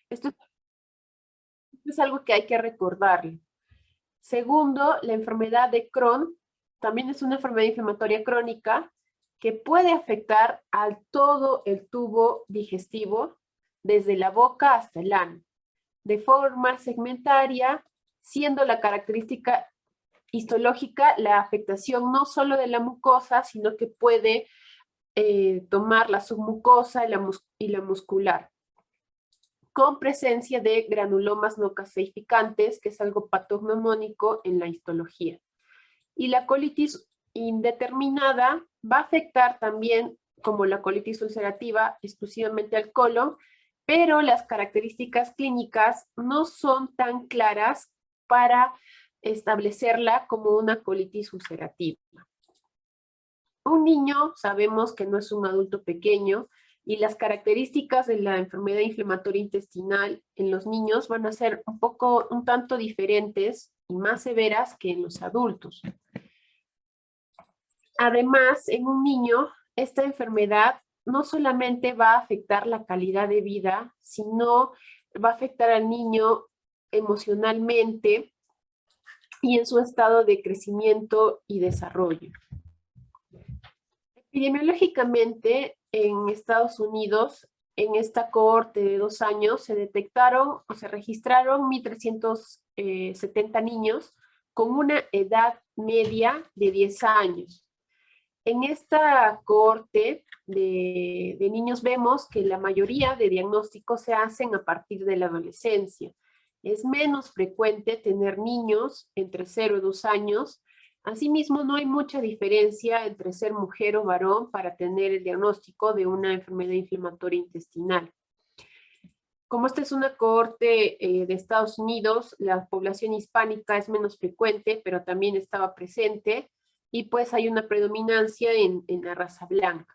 Esto es algo que hay que recordarle. Segundo, la enfermedad de Crohn también es una enfermedad inflamatoria crónica que puede afectar a todo el tubo digestivo, desde la boca hasta el ano, de forma segmentaria, siendo la característica histológica la afectación no solo de la mucosa, sino que puede tomar la submucosa y la muscular, con presencia de granulomas no caseificantes, que es algo patognomónico en la histología. Y la colitis indeterminada va a afectar también, como la colitis ulcerativa, exclusivamente al colon, pero las características clínicas no son tan claras para establecerla como una colitis ulcerativa. Un niño sabemos que no es un adulto pequeño y las características de la enfermedad inflamatoria intestinal en los niños van a ser un tanto diferentes y más severas que en los adultos. Además, en un niño, esta enfermedad no solamente va a afectar la calidad de vida, sino va a afectar al niño emocionalmente y en su estado de crecimiento y desarrollo. Epidemiológicamente, en Estados Unidos, en esta cohorte de 2 años, se detectaron o se registraron 1.370 niños con una edad media de 10 años. En esta cohorte de niños vemos que la mayoría de diagnósticos se hacen a partir de la adolescencia. Es menos frecuente tener niños entre 0 y 2 años. Asimismo, no hay mucha diferencia entre ser mujer o varón para tener el diagnóstico de una enfermedad inflamatoria intestinal. Como esta es una cohorte de Estados Unidos, la población hispánica es menos frecuente, pero también estaba presente, y pues hay una predominancia en la raza blanca.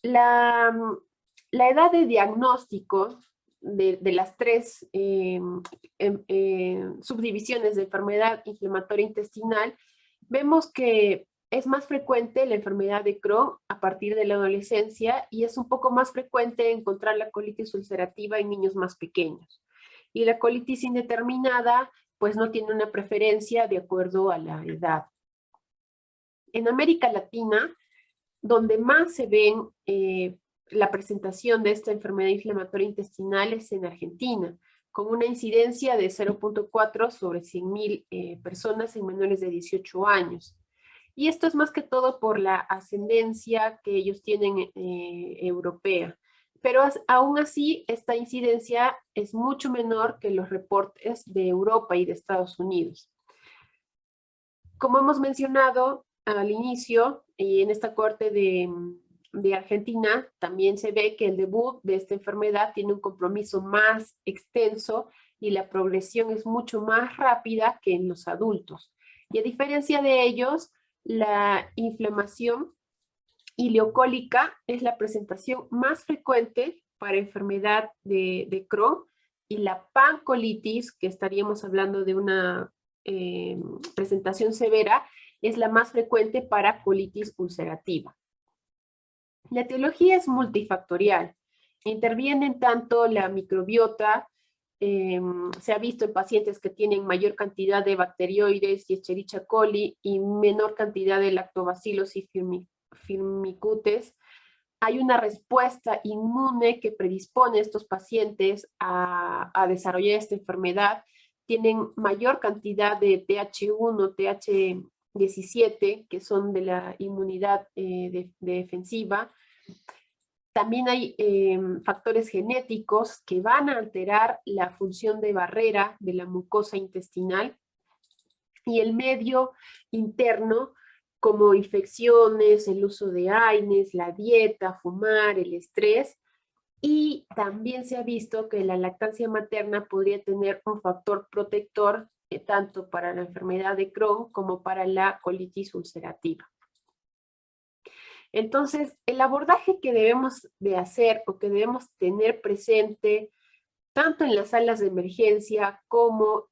La edad de diagnóstico de las 3 subdivisiones de enfermedad inflamatoria intestinal, vemos que es más frecuente la enfermedad de Crohn a partir de la adolescencia y es un poco más frecuente encontrar la colitis ulcerativa en niños más pequeños. Y la colitis indeterminada pues no tiene una preferencia de acuerdo a la edad. En América Latina, donde más se ven la presentación de esta enfermedad inflamatoria intestinal es en Argentina, con una incidencia de 0.4 sobre 100.000 personas en menores de 18 años. Y esto es más que todo por la ascendencia que ellos tienen europea. Pero aún así, esta incidencia es mucho menor que los reportes de Europa y de Estados Unidos. Como hemos mencionado al inicio, y en esta corte de Argentina, también se ve que el debut de esta enfermedad tiene un compromiso más extenso y la progresión es mucho más rápida que en los adultos. Y a diferencia de ellos, la inflamación ileocólica es la presentación más frecuente para enfermedad de Crohn, y la pancolitis, que estaríamos hablando de una presentación severa, es la más frecuente para colitis ulcerativa. La etiología es multifactorial. Intervienen tanto la microbiota, se ha visto en pacientes que tienen mayor cantidad de bacterioides y Escherichia coli y menor cantidad de lactobacillus y firmicutes. Hay una respuesta inmune que predispone a estos pacientes a desarrollar esta enfermedad. Tienen mayor cantidad de TH1, TH17, que son de la inmunidad defensiva. También hay factores genéticos que van a alterar la función de barrera de la mucosa intestinal, y el medio interno, como infecciones, el uso de AINES, la dieta, fumar, el estrés. Y también se ha visto que la lactancia materna podría tener un factor protector tanto para la enfermedad de Crohn como para la colitis ulcerativa. Entonces, el abordaje que debemos de hacer o que debemos tener presente tanto en las salas de emergencia como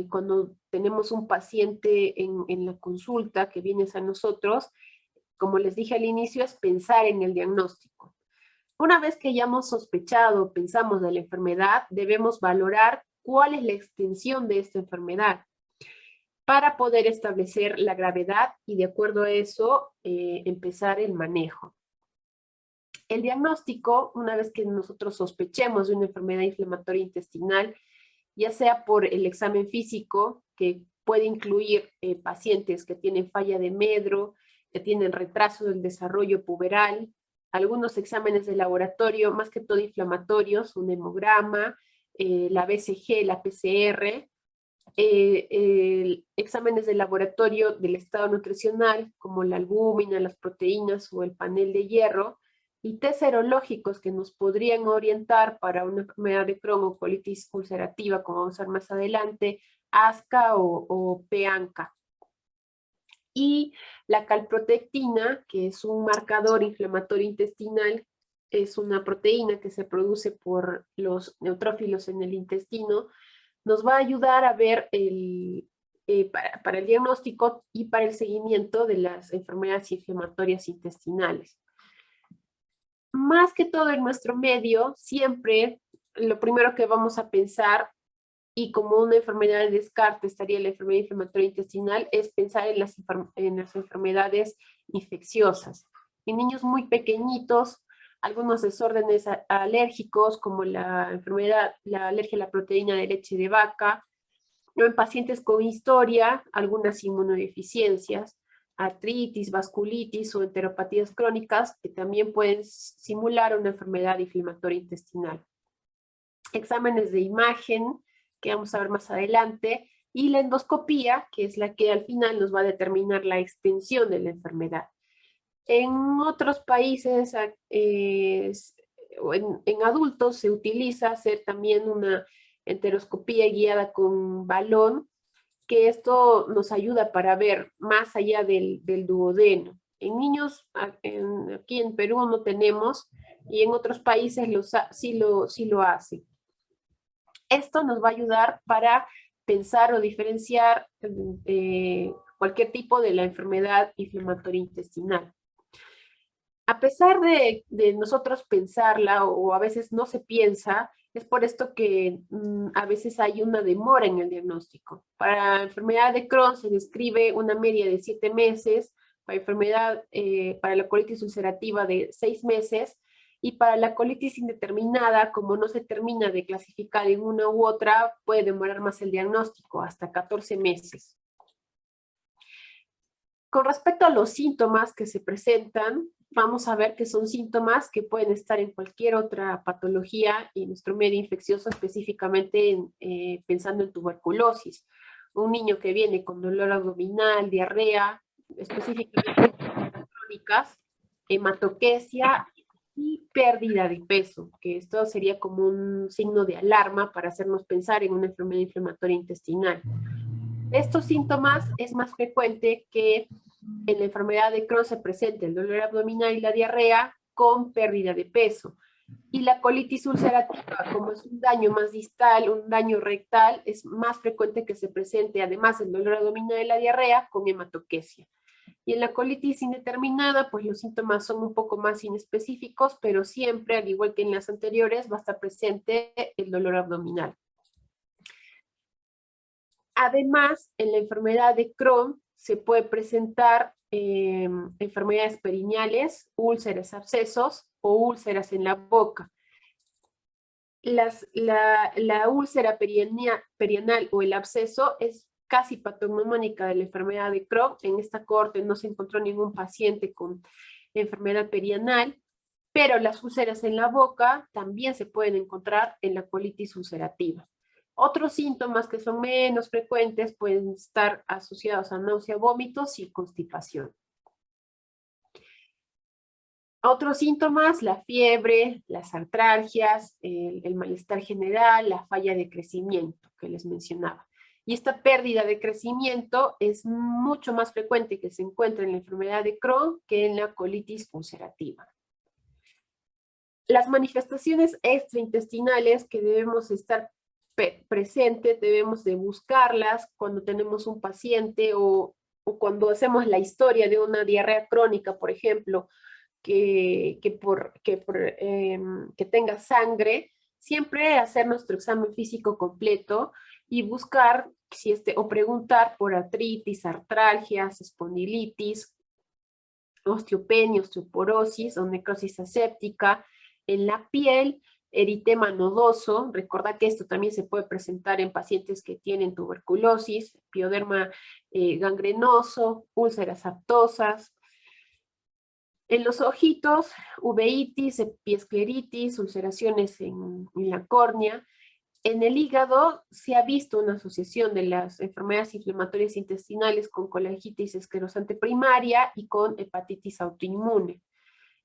cuando tenemos un paciente en la consulta que viene a nosotros, como les dije al inicio, es pensar en el diagnóstico. Una vez que ya hemos sospechado, pensamos de la enfermedad, debemos valorar cuál es la extensión de esta enfermedad para poder establecer la gravedad y de acuerdo a eso empezar el manejo. El diagnóstico, una vez que nosotros sospechemos de una enfermedad inflamatoria intestinal, ya sea por el examen físico, que puede incluir pacientes que tienen falla de medro, que tienen retraso del desarrollo puberal, algunos exámenes de laboratorio, más que todo inflamatorios, un hemograma, la BCG, la PCR, exámenes de laboratorio del estado nutricional, como la albúmina, las proteínas o el panel de hierro, y test serológicos que nos podrían orientar para una enfermedad de Crohn o colitis ulcerativa, como vamos a ver más adelante, ASCA o PANCA. Y la calprotectina, que es un marcador inflamatorio intestinal, es una proteína que se produce por los neutrófilos en el intestino, nos va a ayudar a ver para el diagnóstico y para el seguimiento de las enfermedades inflamatorias intestinales. Más que todo en nuestro medio, siempre lo primero que vamos a pensar, y como una enfermedad de descarte estaría la enfermedad inflamatoria intestinal, es pensar en las enfermedades infecciosas. En niños muy pequeñitos, algunos desórdenes alérgicos, como la alergia a la proteína de leche de vaca, o en pacientes con historia, algunas inmunodeficiencias, artritis, vasculitis o enteropatías crónicas que también pueden simular una enfermedad inflamatoria intestinal. Exámenes de imagen, que vamos a ver más adelante, y la endoscopía, que es la que al final nos va a determinar la extensión de la enfermedad. En otros países, en adultos, se utiliza hacer también una enteroscopía guiada con balón, que esto nos ayuda para ver más allá del duodeno. En niños, aquí en Perú no tenemos, y en otros países sí lo hacen. Esto nos va a ayudar para pensar o diferenciar cualquier tipo de la enfermedad inflamatoria intestinal. A pesar de nosotros pensarla o a veces no se piensa, es por esto que a veces hay una demora en el diagnóstico. Para la enfermedad de Crohn se describe una media de 7 meses, para la colitis ulcerativa de 6 meses, y para la colitis indeterminada, como no se termina de clasificar en una u otra, puede demorar más el diagnóstico, hasta 14 meses. Con respecto a los síntomas que se presentan, vamos a ver que son síntomas que pueden estar en cualquier otra patología y nuestro medio infeccioso, específicamente pensando en tuberculosis. Un niño que viene con dolor abdominal, diarrea, específicamente crónicas, hematoquesia y pérdida de peso, que esto sería como un signo de alarma para hacernos pensar en una enfermedad inflamatoria intestinal. Estos síntomas es más frecuente que en la enfermedad de Crohn se presenta el dolor abdominal y la diarrea con pérdida de peso. Y la colitis ulcerativa, como es un daño más distal, un daño rectal, es más frecuente que se presente, además del dolor abdominal y la diarrea, con hematoquesia. Y en la colitis indeterminada, pues los síntomas son un poco más inespecíficos, pero siempre, al igual que en las anteriores, va a estar presente el dolor abdominal. Además, en la enfermedad de Crohn se puede presentar enfermedades perineales, úlceras, abscesos o úlceras en la boca. La úlcera perianal o el absceso es casi patognomónica de la enfermedad de Crohn. En esta cohorte no se encontró ningún paciente con enfermedad perianal, pero las úlceras en la boca también se pueden encontrar en la colitis ulcerativa. Otros síntomas que son menos frecuentes pueden estar asociados a náusea, vómitos y constipación. Otros síntomas, la fiebre, las artralgias, el malestar general, la falla de crecimiento que les mencionaba. Y esta pérdida de crecimiento es mucho más frecuente que se encuentra en la enfermedad de Crohn que en la colitis ulcerativa. Las manifestaciones extraintestinales que debemos estar presentes, debemos de buscarlas cuando tenemos un paciente o cuando hacemos la historia de una diarrea crónica, por ejemplo, que tenga sangre, siempre hacer nuestro examen físico completo y buscar o preguntar por artritis, artralgias, espondilitis, osteopenia, osteoporosis o necrosis aséptica en la piel, eritema nodoso. Recuerda que esto también se puede presentar en pacientes que tienen tuberculosis, pioderma gangrenoso, úlceras aftosas. En los ojitos, uveitis, epiescleritis, ulceraciones en la córnea. En el hígado se ha visto una asociación de las enfermedades inflamatorias intestinales con colangitis esclerosante primaria y con hepatitis autoinmune.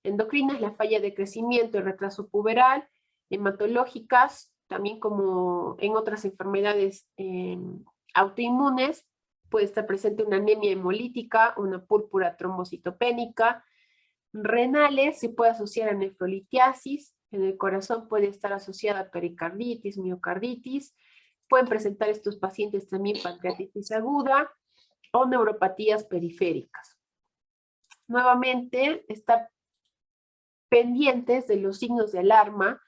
Endocrinas, la falla de crecimiento, el retraso puberal, hematológicas, también como en otras enfermedades autoinmunes, puede estar presente una anemia hemolítica, una púrpura trombocitopénica. Renales se puede asociar a nefrolitiasis, en el corazón puede estar asociada a pericarditis, miocarditis, pueden presentar estos pacientes también pancreatitis aguda o neuropatías periféricas. Nuevamente, estar pendientes de los signos de alarma,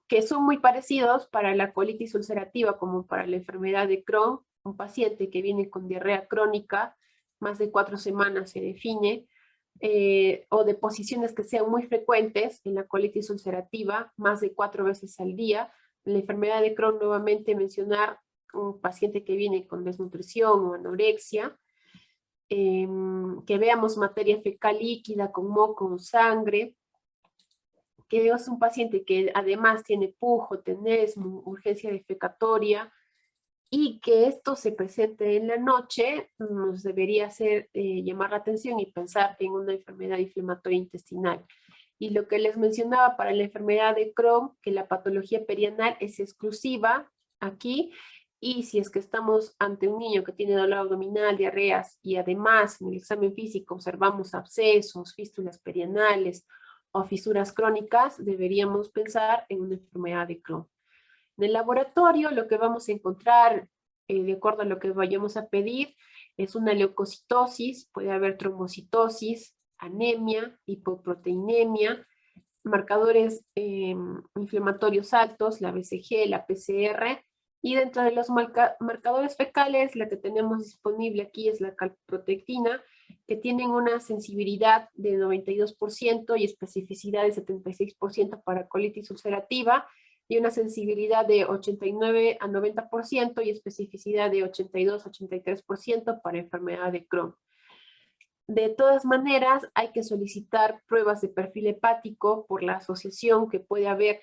que son muy parecidos para la colitis ulcerativa como para la enfermedad de Crohn. Un paciente que viene con diarrea crónica, más de 4 semanas se define, o deposiciones que sean muy frecuentes en la colitis ulcerativa, más de 4 veces al día. En la enfermedad de Crohn, nuevamente mencionar un paciente que viene con desnutrición o anorexia, que veamos materia fecal líquida con moco o sangre, que es un paciente que además tiene pujo, tenesmo, urgencia defecatoria, y que esto se presente en la noche, nos debería hacer llamar la atención y pensar en una enfermedad inflamatoria intestinal. Y lo que les mencionaba para la enfermedad de Crohn, que la patología perianal es exclusiva aquí, y si es que estamos ante un niño que tiene dolor abdominal, diarreas, y además en el examen físico observamos abscesos, fístulas perianales o fisuras crónicas, deberíamos pensar en una enfermedad de Crohn. En el laboratorio lo que vamos a encontrar, de acuerdo a lo que vayamos a pedir, es una leucocitosis, puede haber trombocitosis, anemia, hipoproteinemia, marcadores inflamatorios altos, la BCG, la PCR, y dentro de los marcadores fecales, la que tenemos disponible aquí es la calprotectina, que tienen una sensibilidad de 92% y especificidad de 76% para colitis ulcerativa, y una sensibilidad de 89 a 90% y especificidad de 82 a 83% para enfermedad de Crohn. De todas maneras, hay que solicitar pruebas de perfil hepático por la asociación que puede haber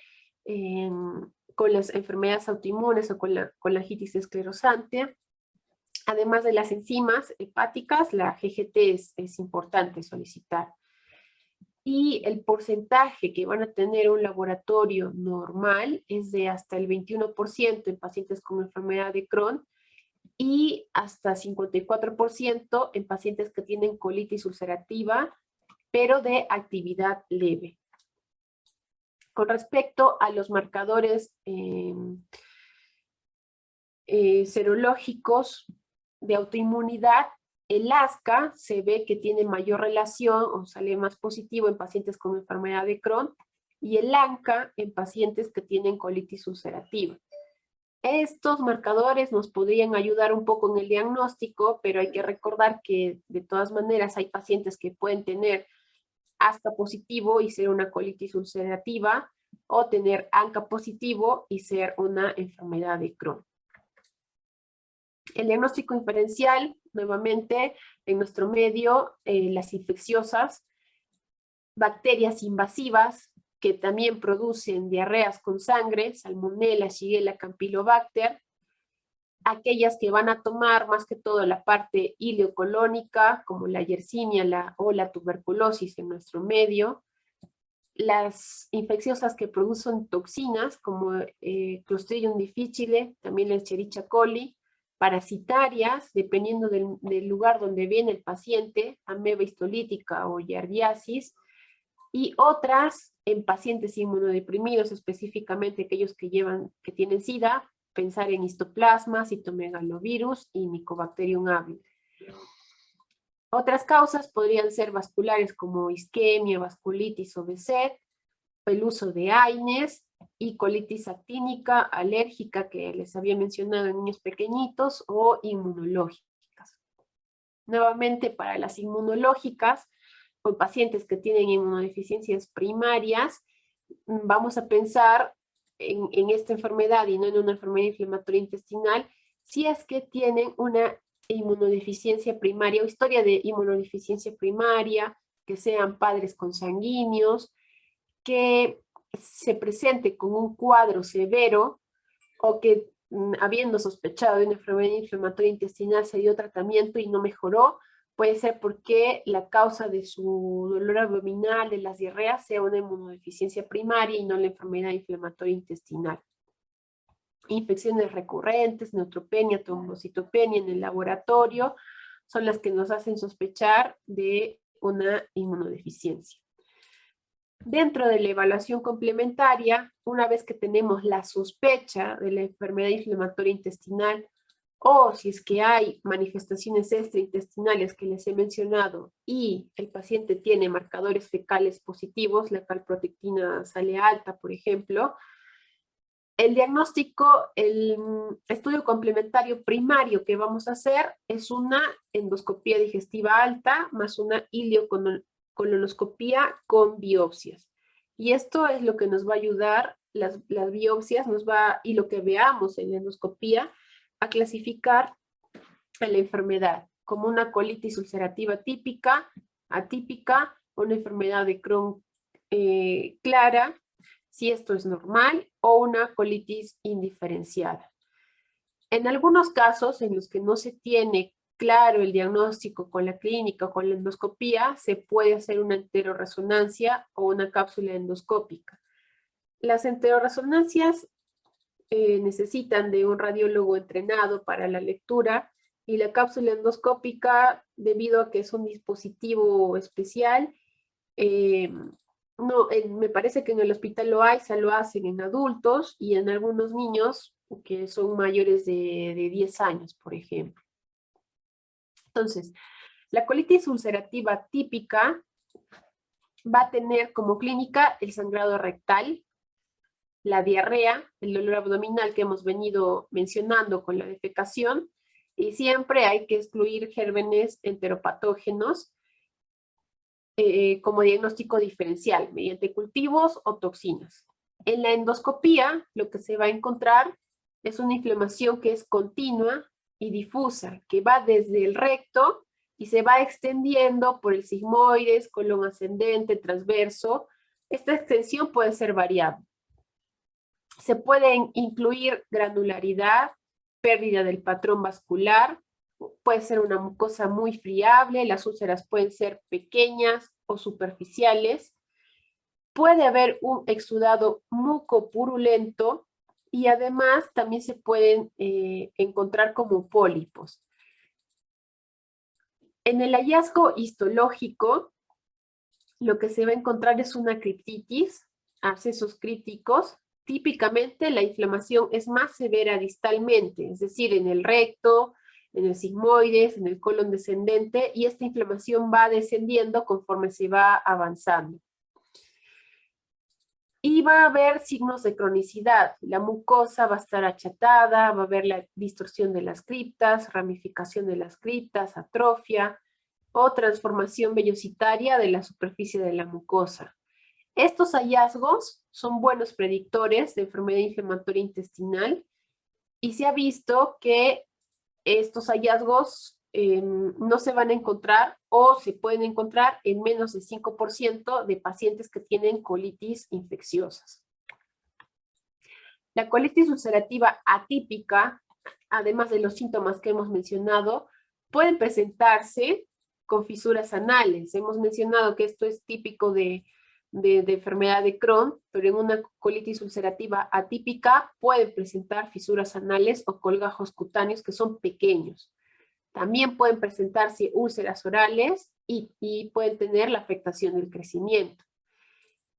con las enfermedades autoinmunes o con la colangitis esclerosante. Además de las enzimas hepáticas, la GGT es importante solicitar. Y el porcentaje que van a tener un laboratorio normal es de hasta el 21% en pacientes con enfermedad de Crohn y hasta 54% en pacientes que tienen colitis ulcerativa, pero de actividad leve. Con respecto a los marcadores serológicos de autoinmunidad, el ASCA se ve que tiene mayor relación o sale más positivo en pacientes con enfermedad de Crohn y el ANCA en pacientes que tienen colitis ulcerativa. Estos marcadores nos podrían ayudar un poco en el diagnóstico, pero hay que recordar que de todas maneras hay pacientes que pueden tener ASCA positivo y ser una colitis ulcerativa o tener ANCA positivo y ser una enfermedad de Crohn. El diagnóstico inferencial, nuevamente, en nuestro medio, las infecciosas, bacterias invasivas, que también producen diarreas con sangre, Salmonella, Shigella, Campylobacter, aquellas que van a tomar más que todo la parte ileocolónica, como la Yersinia o la tuberculosis en nuestro medio, las infecciosas que producen toxinas, como Clostridium difficile, también la Escherichia coli, parasitarias, dependiendo del lugar donde viene el paciente, ameba histolítica o yardiasis, y otras en pacientes inmunodeprimidos, específicamente aquellos que tienen SIDA, pensar en histoplasma, citomegalovirus y Mycobacterium avium. Otras causas podrían ser vasculares como isquemia, vasculitis o BSED, el uso de AINES y colitis actínica, alérgica, que les había mencionado en niños pequeñitos, o inmunológicas. Nuevamente, para las inmunológicas, con pacientes que tienen inmunodeficiencias primarias, vamos a pensar en esta enfermedad y no en una enfermedad inflamatoria intestinal, si es que tienen una inmunodeficiencia primaria o historia de inmunodeficiencia primaria, que sean padres consanguíneos, que se presente con un cuadro severo o que habiendo sospechado de una enfermedad inflamatoria intestinal se dio tratamiento y no mejoró, puede ser porque la causa de su dolor abdominal, de las diarreas, sea una inmunodeficiencia primaria y no la enfermedad inflamatoria intestinal. Infecciones recurrentes, neutropenia, trombocitopenia en el laboratorio, son las que nos hacen sospechar de una inmunodeficiencia. Dentro de la evaluación complementaria, una vez que tenemos la sospecha de la enfermedad inflamatoria intestinal, o si es que hay manifestaciones extraintestinales que les he mencionado y el paciente tiene marcadores fecales positivos, la calprotectina sale alta, por ejemplo, el diagnóstico, el estudio complementario primario que vamos a hacer es una endoscopía digestiva alta más una ileocolonoscopía con biopsias. Y esto es lo que nos va a ayudar, las biopsias y lo que veamos en la endoscopía, a clasificar a la enfermedad como una colitis ulcerativa típica, atípica, una enfermedad de Crohn clara, si esto es normal, o una colitis indiferenciada. En algunos casos en los que no se tiene claro el diagnóstico con la clínica o con la endoscopía, se puede hacer una enteroresonancia o una cápsula endoscópica. Las enteroresonancias necesitan de un radiólogo entrenado para la lectura y la cápsula endoscópica, debido a que es un dispositivo especial, me parece que en el hospital Loaiza lo hacen en adultos y en algunos niños que son mayores de 10 años, por ejemplo. Entonces, la colitis ulcerativa típica va a tener como clínica el sangrado rectal, la diarrea, el dolor abdominal que hemos venido mencionando con la defecación, y siempre hay que excluir gérmenes enteropatógenos como diagnóstico diferencial, mediante cultivos o toxinas. En la endoscopía, lo que se va a encontrar es una inflamación que es continua y difusa, que va desde el recto y se va extendiendo por el sigmoides, colon ascendente, transverso. Esta extensión puede ser variable. Se pueden incluir granularidad, pérdida del patrón vascular, puede ser una mucosa muy friable, las úlceras pueden ser pequeñas o superficiales, puede haber un exudado mucopurulento y además también se pueden encontrar como pólipos. En el hallazgo histológico, lo que se va a encontrar es una criptitis, abscesos críticos. Típicamente la inflamación es más severa distalmente, es decir, en el recto, en el sigmoides, en el colon descendente, y esta inflamación va descendiendo conforme se va avanzando. Y va a haber signos de cronicidad. La mucosa va a estar achatada, va a haber la distorsión de las criptas, ramificación de las criptas, atrofia o transformación vellositaria de la superficie de la mucosa. Estos hallazgos son buenos predictores de enfermedad inflamatoria intestinal y se ha visto que estos hallazgos no se van a encontrar o se pueden encontrar en menos de 5% de pacientes que tienen colitis infecciosas. La colitis ulcerativa atípica, además de los síntomas que hemos mencionado, pueden presentarse con fisuras anales. Hemos mencionado que esto es típico de enfermedad de Crohn, pero en una colitis ulcerativa atípica pueden presentar fisuras anales o colgajos cutáneos que son pequeños. También pueden presentarse úlceras orales y pueden tener la afectación del crecimiento.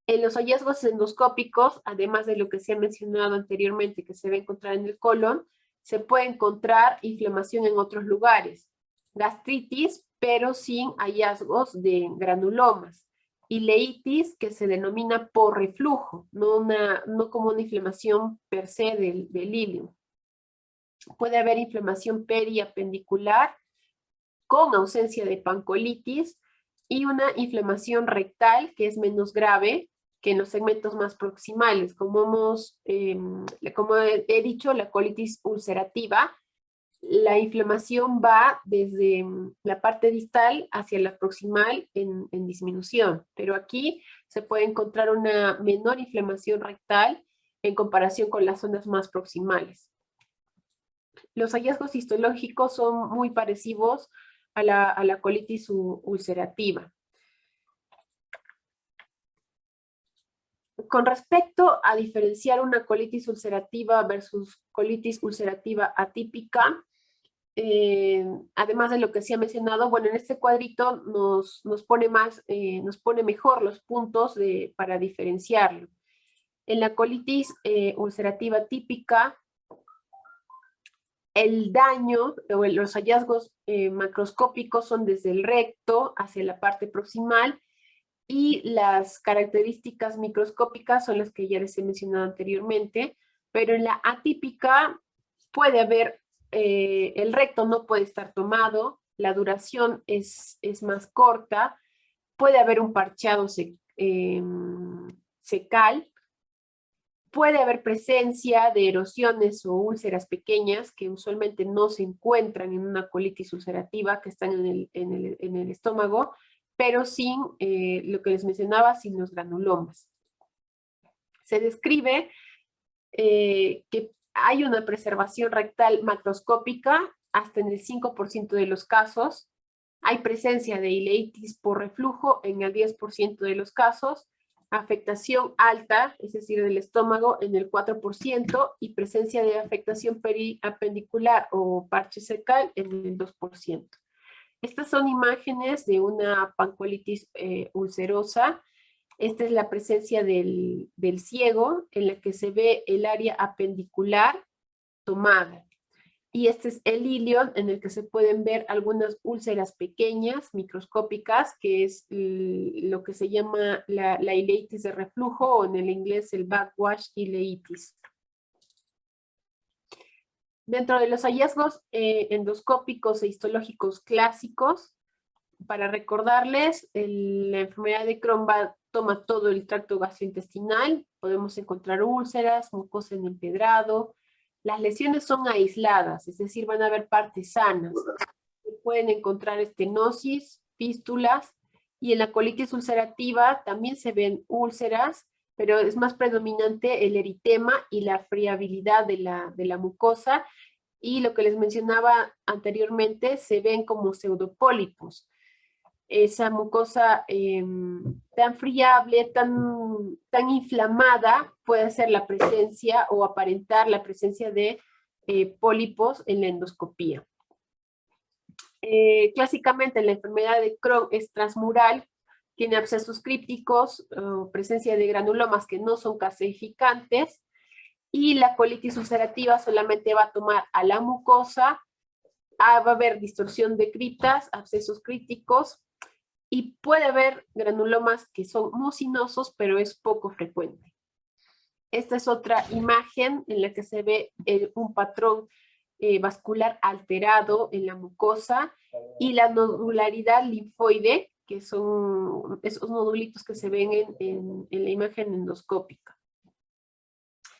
En los hallazgos endoscópicos, además de lo que se ha mencionado anteriormente que se va a encontrar en el colon, se puede encontrar inflamación en otros lugares. gastritis, pero sin hallazgos de granulomas, ileitis, que se denomina por reflujo, no como una inflamación per se del ilio. Puede haber inflamación periapendicular con ausencia de pancolitis y una inflamación rectal que es menos grave que en los segmentos más proximales. Como he dicho, la colitis ulcerativa, la inflamación va desde la parte distal hacia la proximal en disminución, pero aquí se puede encontrar una menor inflamación rectal en comparación con las zonas más proximales. Los hallazgos histológicos son muy parecidos a la colitis ulcerativa. Con respecto a diferenciar una colitis ulcerativa versus colitis ulcerativa atípica, además de lo que se ha mencionado, bueno, en este cuadrito nos pone mejor los puntos para diferenciarlo. En la colitis ulcerativa típica, el daño o los hallazgos macroscópicos son desde el recto hacia la parte proximal, y las características microscópicas son las que ya les he mencionado anteriormente, pero en la atípica puede haber, el recto no puede estar tomado, la duración es más corta, puede haber un parcheado secal, puede haber presencia de erosiones o úlceras pequeñas que usualmente no se encuentran en una colitis ulcerativa, que están en el estómago, pero sin lo que les mencionaba, sin los granulomas. Se describe que hay una preservación rectal macroscópica hasta en el 5% de los casos. Hay presencia de ileitis por reflujo en el 10% de los casos, afectación alta, es decir, del estómago, en el 4%, y presencia de afectación periapendicular o parche secal en el 2%. Estas son imágenes de una pancolitis ulcerosa. Esta es la presencia del ciego, en la que se ve el área apendicular tomada. Y este es el ilion, en el que se pueden ver algunas úlceras pequeñas, microscópicas, que es lo que se llama la ileitis de reflujo, o en el inglés el backwash ileitis. Dentro de los hallazgos endoscópicos e histológicos clásicos, para recordarles, la enfermedad de Crohn toma todo el tracto gastrointestinal. Podemos encontrar úlceras, mucosa en empedrado. Las lesiones son aisladas, es decir, van a haber partes sanas. Se pueden encontrar estenosis, fístulas, y en la colitis ulcerativa también se ven úlceras, pero es más predominante el eritema y la friabilidad de la mucosa, y lo que les mencionaba anteriormente, se ven como pseudopólipos. Esa mucosa tan friable, tan inflamada, puede ser la presencia o aparentar la presencia de pólipos en la endoscopía. Clásicamente la enfermedad de Crohn es transmural, tiene abscesos crípticos, presencia de granulomas que no son calcificantes, y la colitis ulcerativa solamente va a tomar a la mucosa, va a haber distorsión de criptas, abscesos críticos, y puede haber granulomas que son mucinosos, pero es poco frecuente. Esta es otra imagen en la que se ve un patrón vascular alterado en la mucosa, y la nodularidad linfoide, que son esos nodulitos que se ven en la imagen endoscópica.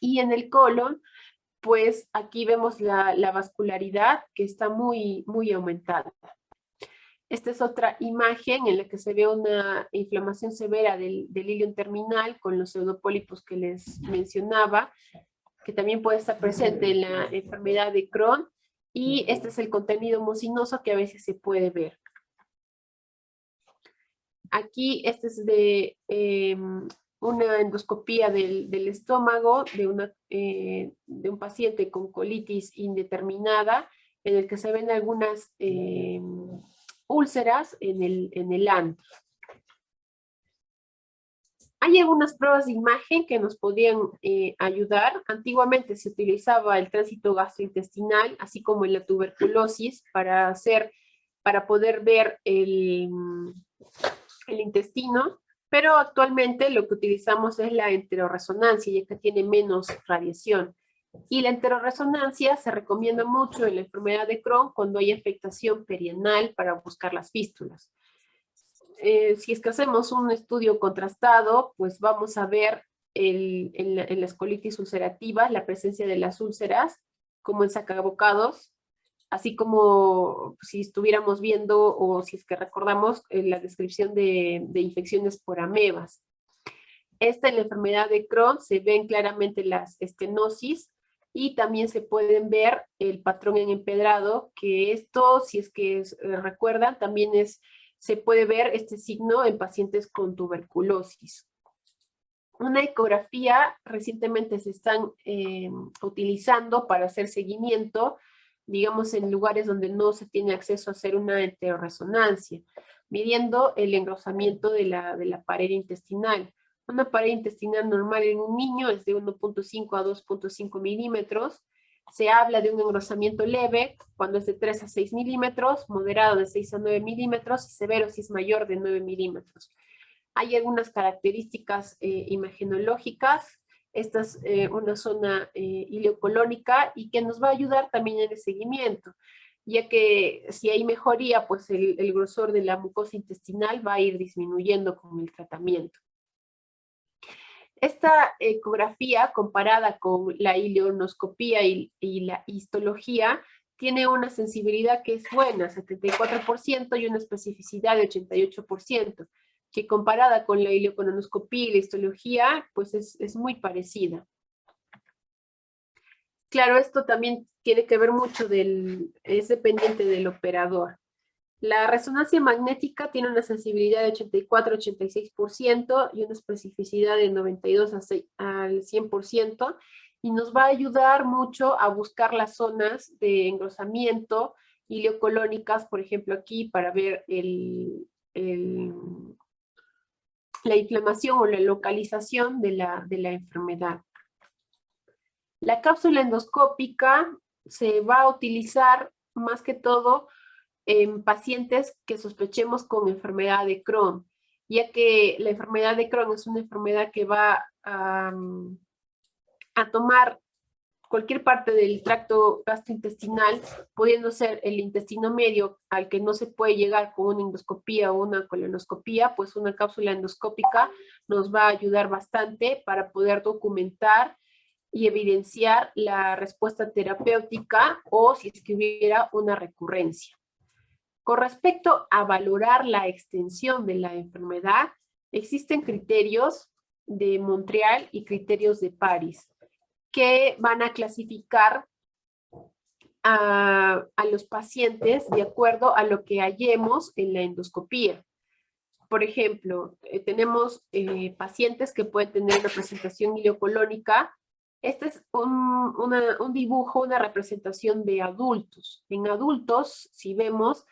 Y en el colon, pues aquí vemos la vascularidad, que está muy aumentada. Esta es otra imagen en la que se ve una inflamación severa del ilion terminal con los pseudopólipos que les mencionaba, que también puede estar presente en la enfermedad de Crohn, y este es el contenido mucinoso que a veces se puede ver. Aquí este es de una endoscopía del estómago de un paciente con colitis indeterminada, en el que se ven algunas úlceras en el ano. Hay algunas pruebas de imagen que nos podían ayudar. Antiguamente se utilizaba el tránsito gastrointestinal, así como en la tuberculosis, para hacer para poder ver el intestino, pero actualmente lo que utilizamos es la enteroresonancia, ya que tiene menos radiación. Y la enteroresonancia se recomienda mucho en la enfermedad de Crohn cuando hay afectación perianal para buscar las fístulas. Si es que hacemos un estudio contrastado, pues vamos a ver en las colitis ulcerativas la presencia de las úlceras, como en sacabocados, así como si estuviéramos viendo o si es que recordamos la descripción de infecciones por amebas. Esta en la enfermedad de Crohn se ven claramente las estenosis y también se pueden ver el patrón en empedrado, que esto, si es que recuerdan, también se puede ver este signo en pacientes con tuberculosis. Una ecografía recientemente se están utilizando para hacer seguimiento, digamos en lugares donde no se tiene acceso a hacer una enteroresonancia, midiendo el engrosamiento de la pared intestinal. Una pared intestinal normal en un niño es de 1.5 a 2.5 milímetros. Se habla de un engrosamiento leve cuando es de 3 a 6 milímetros, moderado de 6 a 9 milímetros y severo si es mayor de 9 milímetros. Hay algunas características imagenológicas. Esta es una zona ileocolónica y que nos va a ayudar también en el seguimiento, ya que si hay mejoría, pues el grosor de la mucosa intestinal va a ir disminuyendo con el tratamiento. Esta ecografía comparada con la ileonoscopía y la histología tiene una sensibilidad que es buena, 74%, y una especificidad de 88%, que comparada con la ileocolonoscopía y la histología, pues es muy parecida. Claro, esto también tiene que ver mucho es dependiente del operador. La resonancia magnética tiene una sensibilidad de 84-86% y una especificidad de 92 al 100%, y nos va a ayudar mucho a buscar las zonas de engrosamiento ileocolónicas, por ejemplo aquí, para ver la inflamación o la localización de la enfermedad. La cápsula endoscópica se va a utilizar más que todo en pacientes que sospechemos con enfermedad de Crohn, ya que la enfermedad de Crohn es una enfermedad que va a tomar cualquier parte del tracto gastrointestinal, pudiendo ser el intestino medio, al que no se puede llegar con una endoscopía o una colonoscopía, pues una cápsula endoscópica nos va a ayudar bastante para poder documentar y evidenciar la respuesta terapéutica o si es que hubiera una recurrencia. Con respecto a valorar la extensión de la enfermedad, existen criterios de Montreal y criterios de París que van a clasificar a los pacientes de acuerdo a lo que hallemos en la endoscopía. Por ejemplo, tenemos pacientes que pueden tener una presentación ileocolónica. Este es un dibujo, una representación de adultos. En adultos, si vemos,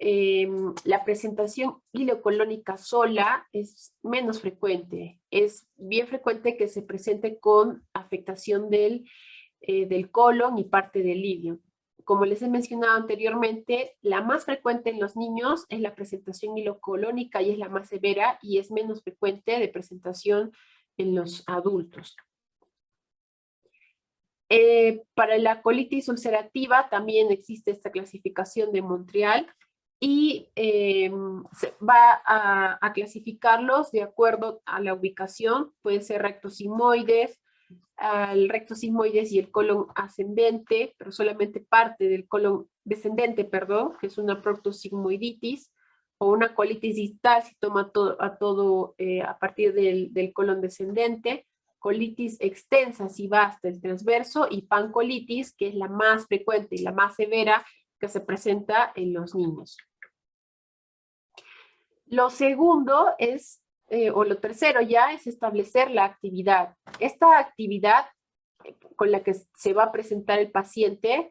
la presentación ileocolónica sola es menos frecuente. Es bien frecuente que se presente con afectación del colon y parte del ilio. Como les he mencionado anteriormente, la más frecuente en los niños es la presentación ileocolónica y es la más severa y es menos frecuente de presentación en los adultos. Para la colitis ulcerativa también existe esta clasificación de Montreal y se va a clasificarlos de acuerdo a la ubicación. Pueden ser rectos sigmoides, al recto sigmoides y el colon ascendente, pero solamente parte del colon descendente, perdón, que es una proctosigmoiditis, o una colitis distal si toma a partir del colon descendente, colitis extensa si va hasta el transverso, y pancolitis, que es la más frecuente y la más severa que se presenta en los niños. Lo segundo es, o lo tercero ya, es establecer la actividad. Esta actividad con la que se va a presentar el paciente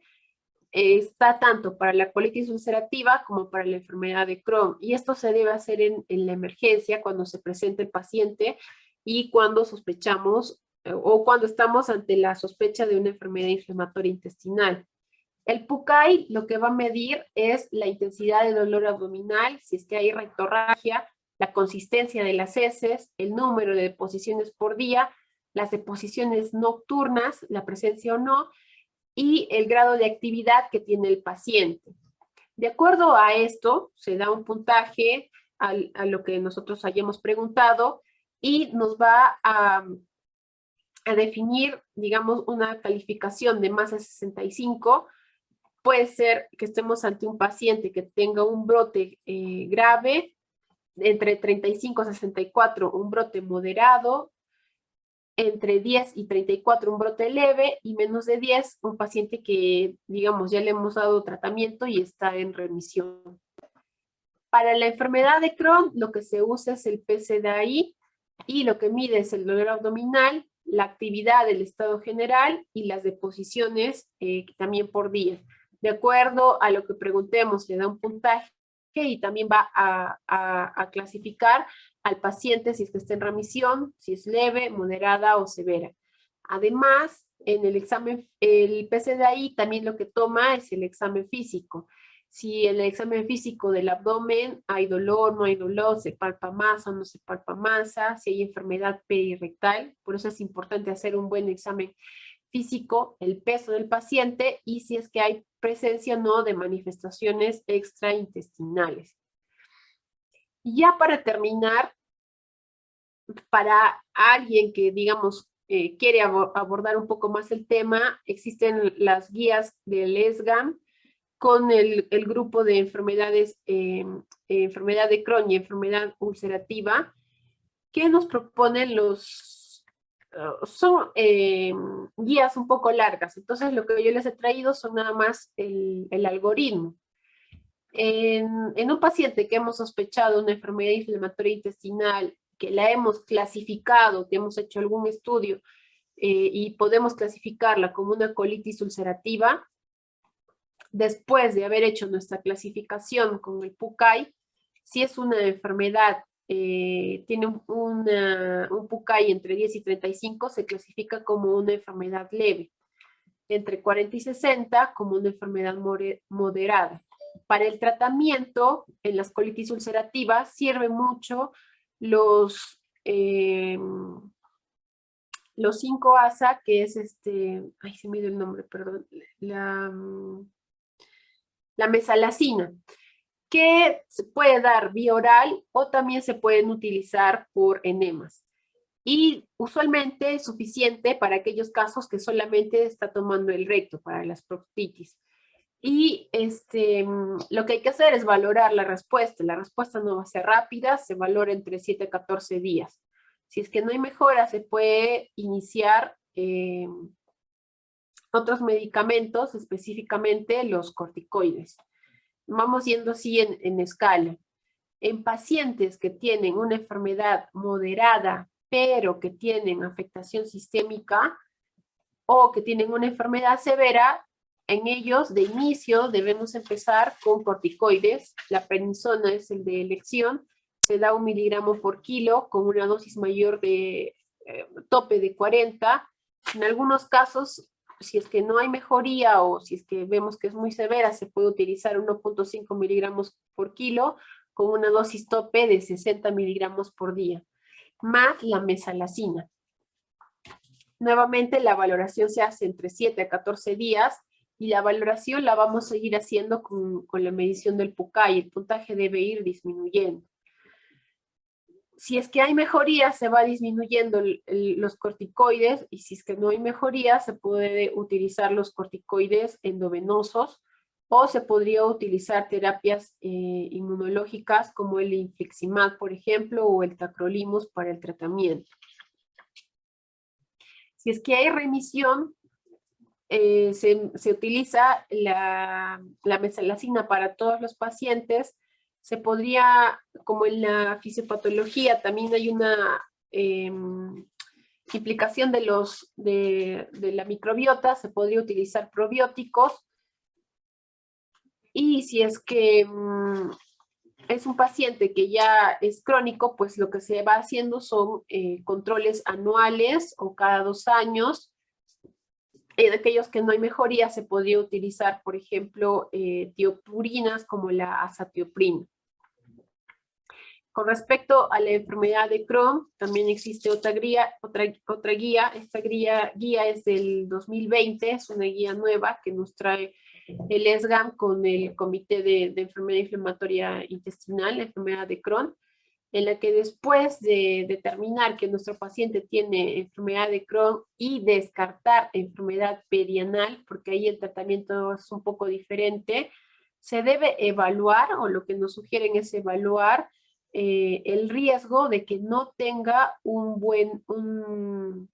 está tanto para la colitis ulcerativa como para la enfermedad de Crohn. Y esto se debe hacer en la emergencia cuando se presenta el paciente y cuando sospechamos o cuando estamos ante la sospecha de una enfermedad inflamatoria intestinal. El PUCAI lo que va a medir es la intensidad de dolor abdominal, si es que hay rectorragia, la consistencia de las heces, el número de deposiciones por día, las deposiciones nocturnas, la presencia o no, y el grado de actividad que tiene el paciente. De acuerdo a esto, se da un puntaje a lo que nosotros hayamos preguntado y nos va a definir, digamos, una calificación de más de 65. Puede ser que estemos ante un paciente que tenga un brote grave, entre 35 y 64 un brote moderado, entre 10 y 34 un brote leve y menos de 10 un paciente que, digamos, ya le hemos dado tratamiento y está en remisión. Para la enfermedad de Crohn, lo que se usa es el PCDAI y lo que mide es el dolor abdominal, la actividad del estado general y las deposiciones también por día. De acuerdo a lo que preguntemos, le da un puntaje y también va a clasificar al paciente si es que está en remisión, si es leve, moderada o severa. Además, en el examen, el PCDAI también lo que toma es el examen físico. Si en el examen físico del abdomen hay dolor, no hay dolor, se palpa masa, no se palpa masa, si hay enfermedad perirectal, por eso es importante hacer un buen examen físico, el peso del paciente y si es que hay presencia o no de manifestaciones extraintestinales. Y ya para terminar, para alguien que, digamos, quiere abordar un poco más el tema, existen las guías del ESGAM, con el grupo de enfermedades, enfermedad de Crohn y enfermedad ulcerativa, que nos proponen son guías un poco largas. Entonces lo que yo les he traído son nada más el algoritmo. En un paciente que hemos sospechado una enfermedad inflamatoria intestinal, que la hemos clasificado, que hemos hecho algún estudio y podemos clasificarla como una colitis ulcerativa, después de haber hecho nuestra clasificación con el PUCAI, si es una enfermedad, tiene un PUCAI entre 10 y 35, se clasifica como una enfermedad leve. Entre 40 y 60, como una enfermedad moderada. Para el tratamiento en las colitis ulcerativas sirve mucho los 5-ASA, que es ay, se me dio el nombre, perdón, la mesalazina, que se puede dar vía oral o también se pueden utilizar por enemas. Y usualmente es suficiente para aquellos casos que solamente está tomando el recto para las proctitis. Y lo que hay que hacer es valorar la respuesta. La respuesta no va a ser rápida, se valora entre 7 a 14 días. Si es que no hay mejora, se puede iniciar otros medicamentos, específicamente los corticoides. Vamos yendo así en escala. En pacientes que tienen una enfermedad moderada, pero que tienen afectación sistémica o que tienen una enfermedad severa, en ellos de inicio debemos empezar con corticoides. La prednisona es el de elección, se da 1 miligramo por kilo con una dosis mayor de tope de 40. En algunos casos, si es que no hay mejoría o si es que vemos que es muy severa, se puede utilizar 1.5 miligramos por kilo con una dosis tope de 60 miligramos por día, más la mesalazina. Nuevamente la valoración se hace entre 7 a 14 días y la valoración la vamos a seguir haciendo con la medición del PUCAI. El puntaje debe ir disminuyendo. Si es que hay mejoría, se va disminuyendo los corticoides y si es que no hay mejoría, se puede utilizar los corticoides endovenosos o se podría utilizar terapias inmunológicas como el infliximab, por ejemplo, o el tacrolimus para el tratamiento. Si es que hay remisión, se utiliza la mesalazina para todos los pacientes. Se podría, como en la fisiopatología, también hay una implicación de la microbiota, se podría utilizar probióticos. Y si es que es un paciente que ya es crónico, pues lo que se va haciendo son controles anuales o cada 2 años En aquellos que no hay mejoría se podría utilizar, por ejemplo, tiopurinas como la azatioprina. Con respecto a la enfermedad de Crohn, también existe otra guía. Esta guía es del 2020, es una guía nueva que nos trae el ESGAM con el Comité de Enfermedad Inflamatoria Intestinal, la enfermedad de Crohn, en la que después de determinar que nuestro paciente tiene enfermedad de Crohn y descartar enfermedad perianal, porque ahí el tratamiento es un poco diferente, se debe evaluar, o lo que nos sugieren es evaluar el riesgo de que no tenga una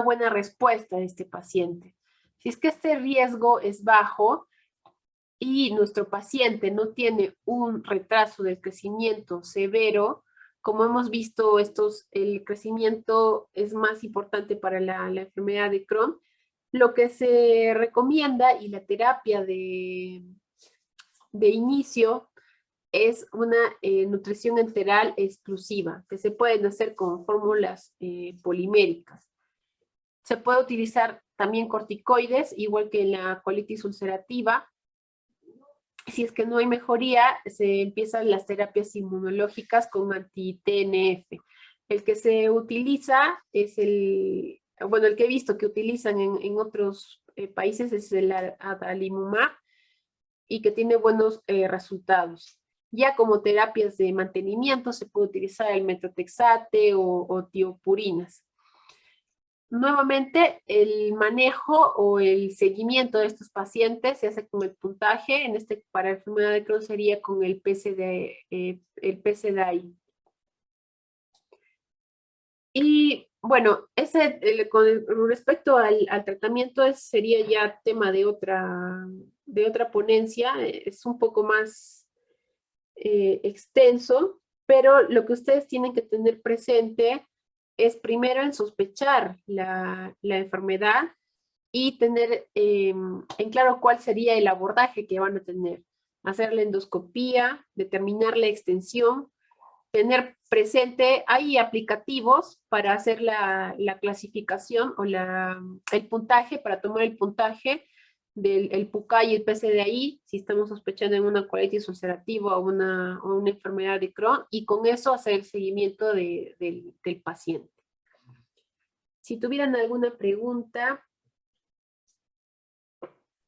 buena respuesta de este paciente. Si es que este riesgo es bajo y nuestro paciente no tiene un retraso del crecimiento severo, como hemos visto, el crecimiento es más importante para la enfermedad de Crohn, lo que se recomienda y la terapia de inicio es una nutrición enteral exclusiva, que se pueden hacer con fórmulas poliméricas. Se puede utilizar también corticoides, igual que en la colitis ulcerativa. Si es que no hay mejoría, se empiezan las terapias inmunológicas con anti-TNF. El que se utiliza es el que he visto que utilizan en otros países es el adalimumab y que tiene buenos resultados. Ya como terapias de mantenimiento se puede utilizar el metotrexate o tiopurinas. Nuevamente, el manejo o el seguimiento de estos pacientes se hace con el puntaje, para enfermedad de Crohn sería con el PCDAI. Y bueno, con respecto al tratamiento sería ya tema de otra ponencia, es un poco más extenso, pero lo que ustedes tienen que tener presente es primero en sospechar la enfermedad y tener en claro cuál sería el abordaje que van a tener. Hacer la endoscopía, determinar la extensión, tener presente, hay aplicativos para hacer la clasificación o el puntaje, para tomar el puntaje del PUCA y el PCDAI, si estamos sospechando en una colitis ulcerativa o una enfermedad de Crohn, y con eso hacer el seguimiento del paciente. Si tuvieran alguna pregunta,